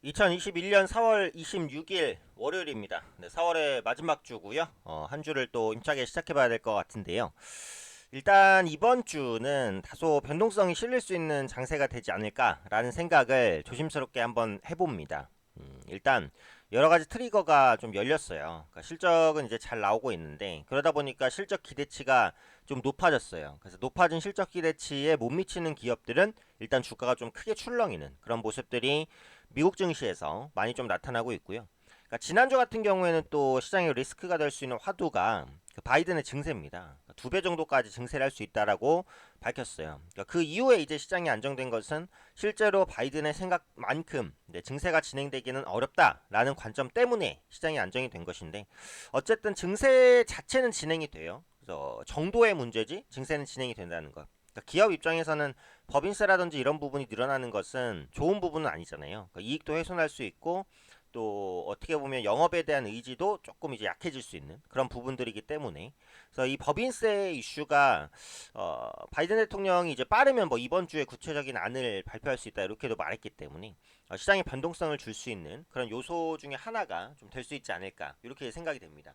2021년 4월 26일 월요일입니다. 네, 4월의 마지막 주고요. 한 주를 또 힘차게 시작해봐야 될 것 같은데요. 일단 이번 주는 다소 변동성이 실릴 수 있는 장세가 되지 않을까라는 생각을 조심스럽게 한번 해봅니다. 일단 여러 가지 트리거가 좀 열렸어요. 그러니까 실적은 이제 잘 나오고 있는데 그러다 보니까 실적 기대치가 좀 높아졌어요. 그래서 높아진 실적 기대치에 못 미치는 기업들은 일단 주가가 좀 크게 출렁이는 그런 모습들이 미국 증시에서 많이 좀 나타나고 있고요. 그러니까 지난주 같은 경우에는 또 시장의 리스크가 될 수 있는 화두가 그 바이든의 증세입니다. 2배 정도까지 증세를 할 수 있다라고 밝혔어요. 그러니까 그 이후에 이제 시장이 안정된 것은 실제로 바이든의 생각만큼 증세가 진행되기는 어렵다라는 관점 때문에 시장이 안정이 된 것인데 어쨌든 증세 자체는 진행이 돼요. 그래서 정도의 문제지 증세는 진행이 된다는 것. 그러니까 기업 입장에서는 법인세라든지 이런 부분이 늘어나는 것은 좋은 부분은 아니잖아요. 그러니까 이익도 훼손할 수 있고 또 어떻게 보면 영업에 대한 의지도 조금 이제 약해질 수 있는 그런 부분들이기 때문에 그래서 이 법인세 이슈가 바이든 대통령이 이제 빠르면 뭐 이번 주에 구체적인 안을 발표할 수 있다 이렇게도 말했기 때문에 시장에 변동성을 줄 수 있는 그런 요소 중에 하나가 좀 될 수 있지 않을까 이렇게 생각이 됩니다.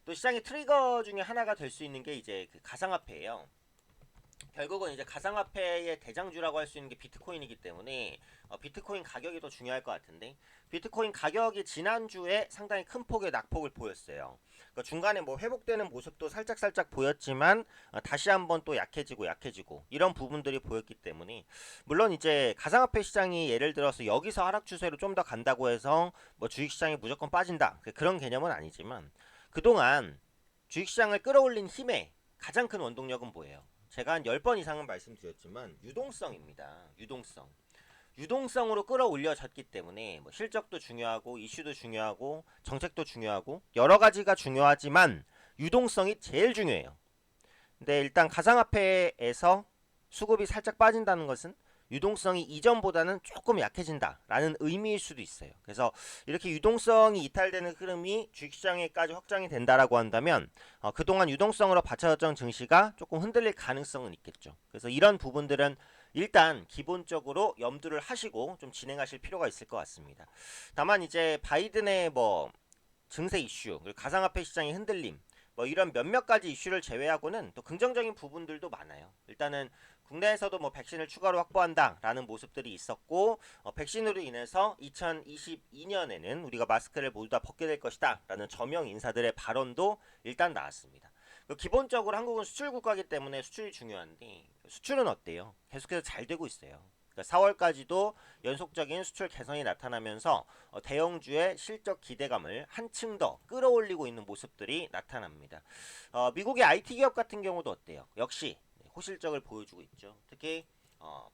또 시장의 트리거 중에 하나가 될 수 있는 게 이제 그 가상화폐예요. 결국은 이제 가상화폐의 대장주라고 할 수 있는 게 비트코인이기 때문에 비트코인 가격이 더 중요할 것 같은데 비트코인 가격이 지난주에 상당히 큰 폭의 낙폭을 보였어요. 그러니까 중간에 뭐 회복되는 모습도 살짝 보였지만 다시 한번 또 약해지고 이런 부분들이 보였기 때문에 물론 이제 가상화폐 시장이 예를 들어서 여기서 하락 추세로 좀 더 간다고 해서 뭐 주식시장이 무조건 빠진다 그런 개념은 아니지만 그동안 주식시장을 끌어올린 힘의 가장 큰 원동력은 뭐예요? 제가 한 10번 이상은 말씀드렸지만 유동성입니다. 유동성. 유동성으로 끌어올려졌기 때문에 뭐 실적도 중요하고 이슈도 중요하고 정책도 중요하고 여러 가지가 중요하지만 유동성이 제일 중요해요. 근데 일단 가상화폐에서 수급이 살짝 빠진다는 것은 유동성이 이전보다는 조금 약해진다라는 의미일 수도 있어요. 그래서 이렇게 유동성이 이탈되는 흐름이 주식시장에까지 확장이 된다라고 한다면 그동안 유동성으로 받쳐졌던 증시가 조금 흔들릴 가능성은 있겠죠. 그래서 이런 부분들은 일단 기본적으로 염두를 하시고 좀 진행하실 필요가 있을 것 같습니다. 다만 이제 바이든의 뭐 증세 이슈, 그리고 가상화폐 시장의 흔들림, 뭐 이런 몇몇 가지 이슈를 제외하고는 또 긍정적인 부분들도 많아요. 일단은 국내에서도 뭐 백신을 추가로 확보한다라는 모습들이 있었고 백신으로 인해서 2022년에는 우리가 마스크를 모두 다 벗게 될 것이다라는 저명 인사들의 발언도 일단 나왔습니다. 기본적으로 한국은 수출 국가이기 때문에 수출이 중요한데 수출은 어때요? 계속해서 잘 되고 있어요. 4월까지도 연속적인 수출 개선이 나타나면서 대형주의 실적 기대감을 한층 더 끌어올리고 있는 모습들이 나타납니다. 미국의 IT 기업 같은 경우도 어때요? 역시 호실적을 보여주고 있죠. 특히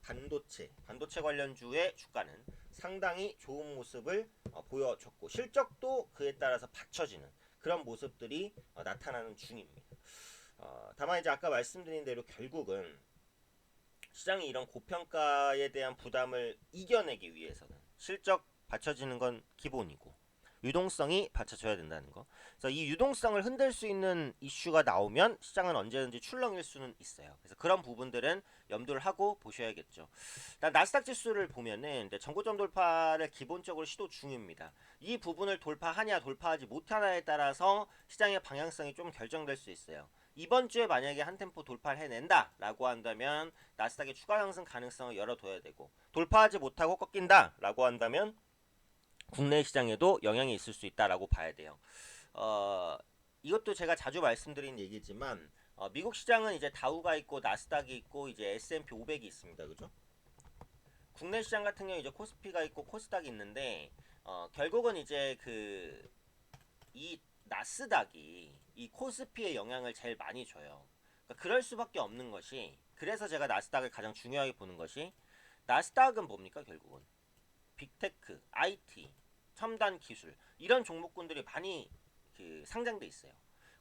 반도체 관련주의 주가는 상당히 좋은 모습을 보여줬고 실적도 그에 따라서 받쳐지는 그런 모습들이 나타나는 중입니다. 다만 이제 아까 말씀드린 대로 결국은 시장이 이런 고평가에 대한 부담을 이겨내기 위해서는 실적 받쳐지는 건 기본이고 유동성이 받쳐줘야 된다는 거. 그래서 이 유동성을 흔들 수 있는 이슈가 나오면 시장은 언제든지 출렁일 수는 있어요. 그래서 그런 부분들은 염두를 하고 보셔야겠죠. 일단 나스닥 지수를 보면은 전고점 돌파를 기본적으로 시도 중입니다. 이 부분을 돌파하냐 돌파하지 못하냐에 따라서 시장의 방향성이 좀 결정될 수 있어요. 이번 주에 만약에 한 템포 돌파를 해낸다라고 한다면 나스닥의 추가 상승 가능성을 열어둬야 되고 돌파하지 못하고 꺾인다라고 한다면 국내 시장에도 영향이 있을 수 있다라고 봐야 돼요. 이것도 제가 자주 말씀드린 얘기지만 미국 시장은 이제 다우가 있고 나스닥이 있고 이제 S&P 500이 있습니다. 그죠? 국내 시장 같은 경우 이제 코스피가 있고 코스닥이 있는데 결국은 이제 그 이 나스닥이 이 코스피의 영향을 제일 많이 줘요. 그러니까 그럴 수밖에 없는 것이 그래서 제가 나스닥을 가장 중요하게 보는 것이 나스닥은 뭡니까 결국은 빅테크, IT, 첨단 기술 이런 종목군들이 많이 그 상장돼 있어요.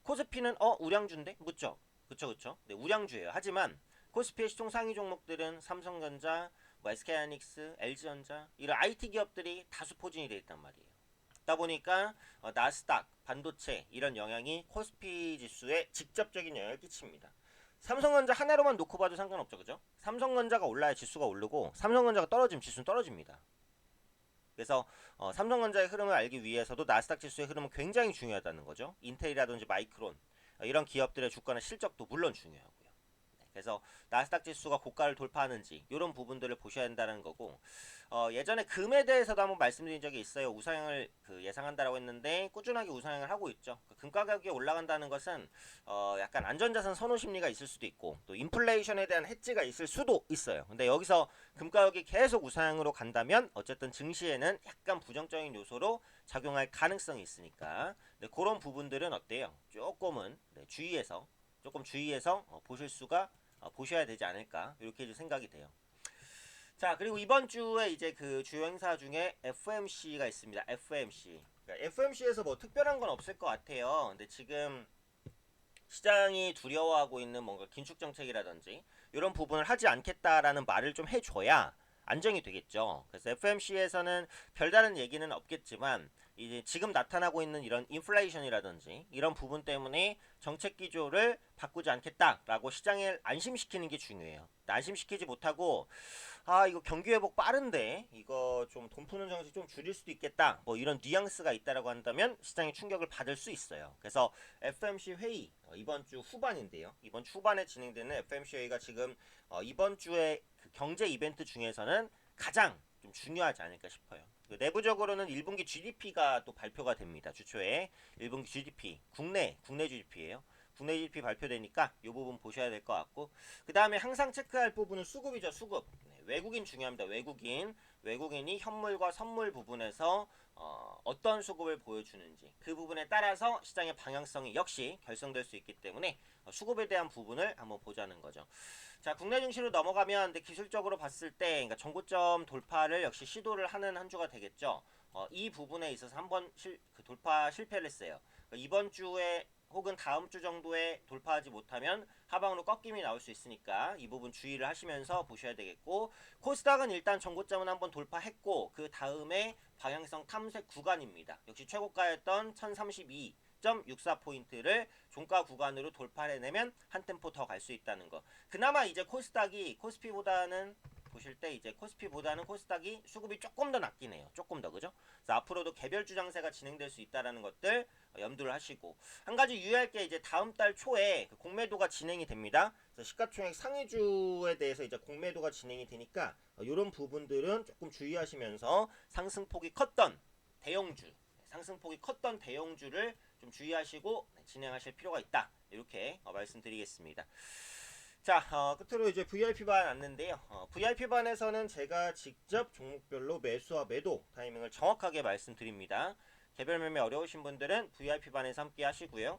코스피는 우량주인데 묻죠. 그쵸. 네, 우량주예요. 하지만 코스피의 시총 상위 종목들은 삼성전자, 뭐 SK하이닉스, LG전자 이런 IT 기업들이 다수 포진이 되어 있단 말이에요. 그러다 보니까 나스닥, 반도체 이런 영향이 코스피 지수에 직접적인 영향을 끼칩니다. 삼성전자 하나로만 놓고 봐도 상관없죠, 그죠? 삼성전자가 올라야 지수가 오르고 삼성전자가 떨어지면 지수는 떨어집니다. 그래서 삼성전자의 흐름을 알기 위해서도 나스닥 지수의 흐름은 굉장히 중요하다는 거죠. 인텔이라든지 마이크론 이런 기업들의 주가나 실적도 물론 중요하고요. 그래서 나스닥 지수가 고가를 돌파하는지 이런 부분들을 보셔야 된다는 거고, 예전에 금에 대해서도 한번 말씀드린 적이 있어요. 우상향을 예상한다라고 했는데 꾸준하게 우상향을 하고 있죠. 금 가격이 올라간다는 것은 약간 안전자산 선호 심리가 있을 수도 있고 또 인플레이션에 대한 해지가 있을 수도 있어요. 근데 여기서 금 가격이 계속 우상향으로 간다면 어쨌든 증시에는 약간 부정적인 요소로 작용할 가능성이 있으니까 그런 부분들은 어때요? 조금은 주의해서 보실 수가 보셔야 되지 않을까 이렇게 생각이 돼요. 자, 그리고 이번 주에 이제 그 주요 행사 중에 FMC가 있습니다. FMC. 그러니까 FMC에서 뭐 특별한 건 없을 것 같아요. 근데 지금 시장이 두려워하고 있는 뭔가 긴축 정책이라든지 이런 부분을 하지 않겠다라는 말을 좀 해줘야 안정이 되겠죠. 그래서 FMC에서는 별다른 얘기는 없겠지만 이제 지금 나타나고 있는 이런 인플레이션이라든지 이런 부분 때문에 정책 기조를 바꾸지 않겠다라고 시장을 안심시키는 게 중요해요. 안심시키지 못하고 이거 경기 회복 빠른데 이거 좀 돈 푸는 정책 좀 줄일 수도 있겠다 뭐 이런 뉘앙스가 있다라고 한다면 시장이 충격을 받을 수 있어요. 그래서 FMC 회의 이번 주 후반인데요. 이번 주 후반에 진행되는 FMC 회의가 지금 이번 주에 그 경제 이벤트 중에서는 가장 좀 중요하지 않을까 싶어요. 내부적으로는 1분기 GDP가 또 발표가 됩니다. 주초에 1분기 GDP 국내 GDP예요. 국내 GDP 발표되니까 이 부분 보셔야 될 것 같고, 그 다음에 항상 체크할 부분은 수급이죠. 수급. 외국인 중요합니다. 외국인이 현물과 선물 부분에서 어떤 수급을 보여주는지 그 부분에 따라서 시장의 방향성이 역시 결정될 수 있기 때문에 수급에 대한 부분을 한번 보자는 거죠. 자, 국내 증시로 넘어가면 근데 기술적으로 봤을 때 그러니까 정고점 돌파를 역시 시도를 하는 한 주가 되겠죠. 이 부분에 있어서 한번 돌파 실패를 했어요. 그러니까 이번 주에 혹은 다음 주 정도에 돌파하지 못하면 하방으로 꺾임이 나올 수 있으니까 이 부분 주의를 하시면서 보셔야 되겠고, 코스닥은 일단 정고점은 한번 돌파했고 그 다음에 방향성 탐색 구간입니다. 역시 최고가였던 1032.64포인트를 종가 구간으로 돌파해내면 한 템포 더 갈 수 있다는 거. 그나마 이제 코스닥이 코스피보다는 보실 때 이제 코스닥이 수급이 조금 더 낮긴 해요. 조금 더, 그죠? 그래서 앞으로도 개별 주장세가 진행될 수 있다라는 것들 염두를 하시고, 한 가지 유의할 게 이제 다음 달 초에 그 공매도가 진행이 됩니다. 그래서 시가총액 상위주에 대해서 이제 공매도가 진행이 되니까 이런 부분들은 조금 주의하시면서 상승폭이 컸던 대형주를 좀 주의하시고 진행하실 필요가 있다. 이렇게 말씀드리겠습니다. 자, 끝으로 이제 VIP반 왔는데요. VIP반에서는 제가 직접 종목별로 매수와 매도 타이밍을 정확하게 말씀드립니다. 개별 매매 어려우신 분들은 VIP반에서 함께 하시고요.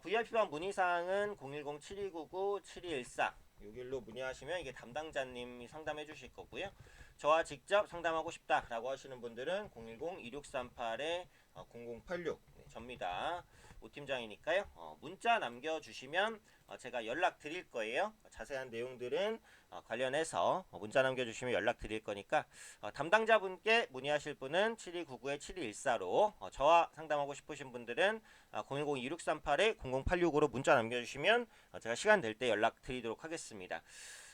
VIP반 문의사항은 010-7299-7214 여기로 문의하시면 이게 담당자님이 상담해 주실 거고요. 저와 직접 상담하고 싶다라고 하시는 분들은 010-2638-0086 접니다. 오팀장이니까요. 문자 남겨주시면 제가 연락 드릴 거예요. 자세한 내용들은 관련해서 문자 남겨주시면 연락 드릴 거니까 담당자분께 문의하실 분은 7299-7214로 저와 상담하고 싶으신 분들은 010-2638-0086으로 문자 남겨주시면 제가 시간 될 때 연락 드리도록 하겠습니다.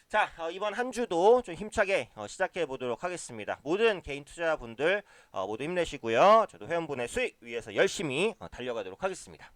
자, 이번 한 주도 좀 힘차게 시작해 보도록 하겠습니다. 모든 개인 투자분들 모두 힘내시고요. 저도 회원분의 수익 위해서 열심히 달려가도록 하겠습니다.